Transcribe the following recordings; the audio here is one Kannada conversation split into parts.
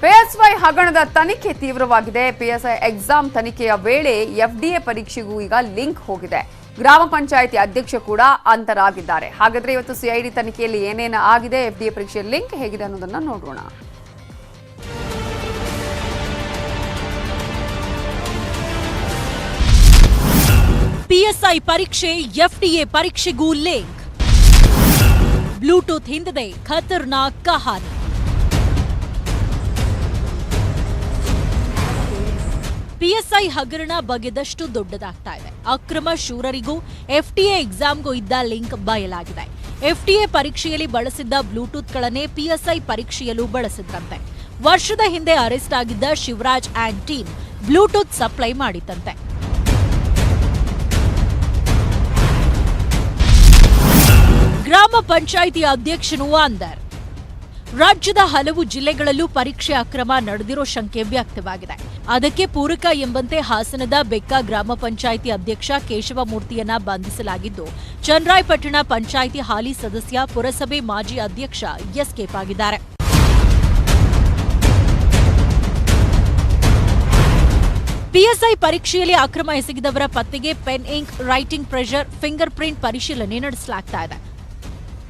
ಪಿಎಸ್ಐ ಹಗರಣದ ತನಿಖೆ ತೀವ್ರವಾಗಿದೆ. ಪಿಎಸ್ಐ ಎಕ್ಸಾಮ್ ತನಿಖೆಯ ವೇಳೆ ಎಫ್ಡಿಎ ಪರೀಕ್ಷೆಗೂ ಈಗ ಲಿಂಕ್ ಹೋಗಿದೆ. ಗ್ರಾಮ ಪಂಚಾಯಿತಿ ಅಧ್ಯಕ್ಷ ಕೂಡ ಅಂತರಾಗಿದ್ದಾರೆ. ಹಾಗಾದ್ರೆ ಇವತ್ತು ಸಿಐಡಿ ತನಿಖೆಯಲ್ಲಿ ಏನೇನು ಆಗಿದೆ, ಎಫ್ಡಿಎ ಪರೀಕ್ಷೆಯ ಲಿಂಕ್ ಹೇಗಿದೆ ಅನ್ನೋದನ್ನ ನೋಡೋಣ. ಪಿಎಸ್ಐ ಪರೀಕ್ಷೆ ಎಫ್ಡಿಎ ಪರೀಕ್ಷೆಗೂ ಲಿಂಕ್. ಬ್ಲೂಟೂತ್ ಹಿಂದೆ ಖತರ್ನಾಕ್ ಕಹಾನಿ. ಪಿಎಸ್ಐ ಹಗರಣ ಬಗೆದಷ್ಟು ದೊಡ್ಡದಾಗ್ತಾ ಇದೆ. ಅಕ್ರಮ ಶೂರರಿಗೂ ಎಫ್ಡಿಎ ಎಕ್ಸಾಮ್ಗೂ ಇದ್ದ ಲಿಂಕ್ ಬಯಲಾಗಿದೆ. ಎಫ್ಡಿಎ ಪರೀಕ್ಷೆಯಲ್ಲಿ ಬಳಸಿದ್ದ ಬ್ಲೂಟೂತ್ಗಳನ್ನೇ ಪಿಎಸ್ಐ ಪರೀಕ್ಷೆಯಲ್ಲೂ ಬಳಸಿದ್ರಂತೆ. ವರ್ಷದ ಹಿಂದೆ ಅರೆಸ್ಟ್ ಆಗಿದ್ದ Shivaraj and team bluetooth supply ಮಾಡಿತ್ತಂತೆ. ಗ್ರಾಮ ಪಂಚಾಯಿತಿ ಅಧ್ಯಕ್ಷನೂ ಅಂದರ್. ರಾಜ್ಯದ ಹಲವು ಜಿಲ್ಲೆಗಳಲ್ಲೂ ಪರೀಕ್ಷೆ ಅಕ್ರಮ ನಡೆದಿರೋ ಶಂಕೆ ವ್ಯಕ್ತವಾಗಿದೆ. ಅದಕ್ಕೆ ಪೂರಕ ಎಂಬಂತೆ ಹಾಸನದ ಬೆಕ್ಕ ಗ್ರಾಮ ಪಂಚಾಯಿತಿ ಅಧ್ಯಕ್ಷ ಕೇಶವಮೂರ್ತಿಯನ್ನ ಬಂಧಿಸಲಾಗಿದ್ದು, ಚನ್ನರಾಯಪಟ್ಟಣ ಪಂಚಾಯಿತಿ ಹಾಲಿ ಸದಸ್ಯ, ಪುರಸಭೆ ಮಾಜಿ ಅಧ್ಯಕ್ಷ ಎಸ್ಕೇಪ್ ಆಗಿದ್ದಾರೆ. ಪಿಎಸ್ಐ ಪರೀಕ್ಷೆಯಲ್ಲಿ ಅಕ್ರಮ ಎಸಗಿದವರ ಪತ್ತೆಗೆ pen ink, writing pressure, fingerprint ಪರಿಶೀಲನೆ ನಡೆಸಲಾಗ್ತಾ ಇದೆ.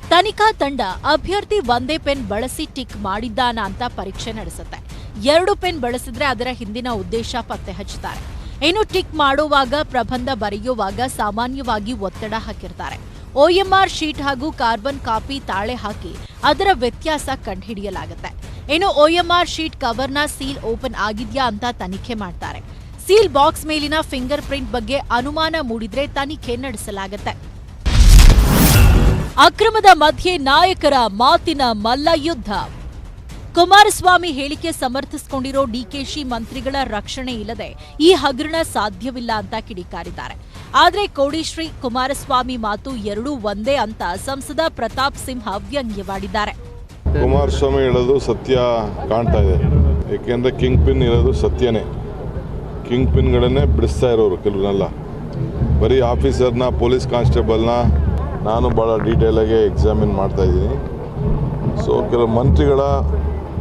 ತನಿಖಾ ತಂಡ ಅಭ್ಯರ್ಥಿ ಒಂದೇ ಪೆನ್ ಬಳಸಿ ಟಿಕ್ ಮಾಡಿದ್ದಾನ ಅಂತ ಪರೀಕ್ಷೆ ನಡೆಸುತ್ತೆ. 2 ಪೆನ್ ಬಳಸಿದ್ರೆ ಅದರ ಹಿಂದಿನ ಉದ್ದೇಶ ಪತ್ತೆ ಹಚ್ಚುತ್ತಾರೆ. ಇನ್ನು ಟಿಕ್ ಮಾಡುವಾಗ, ಪ್ರಬಂಧ ಬರೆಯುವಾಗ ಸಾಮಾನ್ಯವಾಗಿ ಒತ್ತಡ ಹಾಕಿರ್ತಾರೆ. OMR ಶೀಟ್ ಹಾಗೂ ಕಾರ್ಬನ್ ಕಾಪಿ ತಾಳೆ ಹಾಕಿ ಅದರ ವ್ಯತ್ಯಾಸ ಕಂಡುಹಿಡಿಯಲಾಗುತ್ತೆ. ಇನ್ನು OMR ಶೀಟ್ ಕವರ್ನ ಸೀಲ್ ಓಪನ್ ಆಗಿದ್ಯಾ ಅಂತ ತನಿಖೆ ಮಾಡ್ತಾರೆ. ಸೀಲ್ ಬಾಕ್ಸ್ ಮೇಲಿನ ಫಿಂಗರ್ ಪ್ರಿಂಟ್ ಬಗ್ಗೆ ಅನುಮಾನ ಮೂಡಿದ್ರೆ ತನಿಖೆ ನಡೆಸಲಾಗುತ್ತೆ. ಅಕ್ರಮದ ಮಧ್ಯೆ ನಾಯಕರ ಮಾತಿನ ಮಲ್ಲಯುದ್ಧ. ಕುಮಾರಸ್ವಾಮಿ ಹೇಳಿಕೆ ಸಮರ್ಥಿಸಿಕೊಂಡಿರೋ ಡಿಕೆಶಿ ಮಂತ್ರಿಗಳ ರಕ್ಷಣೆ ಇಲ್ಲದೆ ಈ ಹಗರಣ ಸಾಧ್ಯವಿಲ್ಲ ಅಂತ ಕಿಡಿಕಾರಿದ್ದಾರೆ. ಆದರೆ ಕೋಡಿಶ್ರೀ, ಕುಮಾರಸ್ವಾಮಿ ಮಾತು ಎರಡೂ ಒಂದೇ ಅಂತ ಸಂಸದ ಪ್ರತಾಪ್ ಸಿಂಹ ವ್ಯಂಗ್ಯವಾಡಿದ್ದಾರೆ. ಕುಮಾರಸ್ವಾಮಿ ಹೇಳೋದು ಸತ್ಯ ಕಾಣ್ತಾ ಇದೆ. ಏಕೆಂದ್ರೆ ಕಿಂಗ್ ಪಿನ್ ಇರೋದು ಸತ್ಯನೇ. ಕಿಂಗ್ ಪಿನ್ಗಳನ್ನೇ ಬಿಡಿಸ್ತಾ ಇರೋರು ಕೆಲವನ್ನೆಲ್ಲ. ಬರೀ ಆಫೀಸರ್ನ, ಪೊಲೀಸ್ ಕಾನ್ಸ್ಟೇಬಲ್ನ ನಾನು ಭಾಳ ಡೀಟೇಲಾಗಿ ಎಕ್ಸಾಮಿನ್ ಮಾಡ್ತಾಯಿದ್ದೀನಿ. ಸೊ ಕೆಲವು ಮಂತ್ರಿಗಳ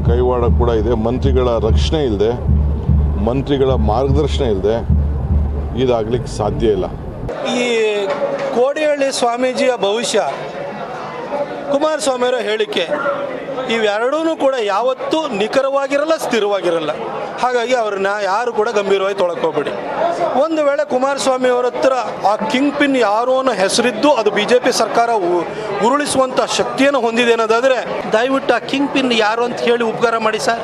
ಕೈವಾಡ ಕೂಡ ಇದೆ. ಮಂತ್ರಿಗಳ ರಕ್ಷಣೆ ಇಲ್ಲದೆ, ಮಂತ್ರಿಗಳ ಮಾರ್ಗದರ್ಶನ ಇಲ್ಲದೆ ಇದಾಗಲಿಕ್ಕೆ ಸಾಧ್ಯ ಇಲ್ಲ. ಈ ಕೋಡಿಹಳ್ಳಿ ಸ್ವಾಮೀಜಿಯ ಭವಿಷ್ಯ, ಕುಮಾರಸ್ವಾಮಿಯವರ ಹೇಳಿಕೆ, ಇವೆರಡೂ ಕೂಡ ಯಾವತ್ತೂ ನಿಖರವಾಗಿರಲ್ಲ, ಸ್ಥಿರವಾಗಿರಲ್ಲ. ಹಾಗಾಗಿ ಅವ್ರನ್ನ ಯಾರು ಕೂಡ ಗಂಭೀರವಾಗಿ ತೊಳಕೋಬೇಡಿ. ಒಂದು ವೇಳೆ ಕುಮಾರಸ್ವಾಮಿ ಅವರ ಹತ್ರ ಆ ಕಿಂಗ್ ಪಿನ್ ಯಾರೋ ಅನ್ನೋ ಹೆಸರಿದ್ದು ಅದು BJP ಸರ್ಕಾರ ಉರುಳಿಸುವಂಥ ಶಕ್ತಿಯನ್ನು ಹೊಂದಿದೆ ಅನ್ನೋದಾದರೆ ದಯವಿಟ್ಟು ಆ ಕಿಂಗ್ ಪಿನ್ ಯಾರು ಅಂತ ಹೇಳಿ ಉಪಕಾರ ಮಾಡಿ ಸರ್.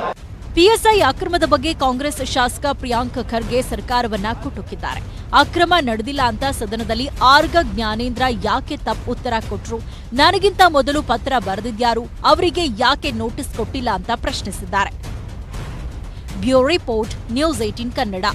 ಪಿಎಸ್ಐ ಅಕ್ರಮದ ಬಗ್ಗೆ ಕಾಂಗ್ರೆಸ್ ಶಾಸಕ ಪ್ರಿಯಾಂಕ್ ಖರ್ಗೆ ಸರ್ಕಾರವನ್ನ ಕುಟುಕಿದ್ದಾರೆ. ಅಕ್ರಮ ನಡೆದಿಲ್ಲ ಅಂತ ಸದನದಲ್ಲಿ ಆರ್ಗ ಜ್ಞಾನೇಂದ್ರ ಯಾಕೆ ತಪ್ಪು ಉತ್ತರ ಕೊಟ್ರು, ನನಗಿಂತ ಮೊದಲು ಪತ್ರ ಬರೆದಿದ್ಯಾರು, ಅವರಿಗೆ ಯಾಕೆ ನೋಟಿಸ್ ಕೊಟ್ಟಿಲ್ಲ ಅಂತ ಪ್ರಶ್ನಿಸಿದ್ದಾರೆ. Bureau report, news 18 Kannada.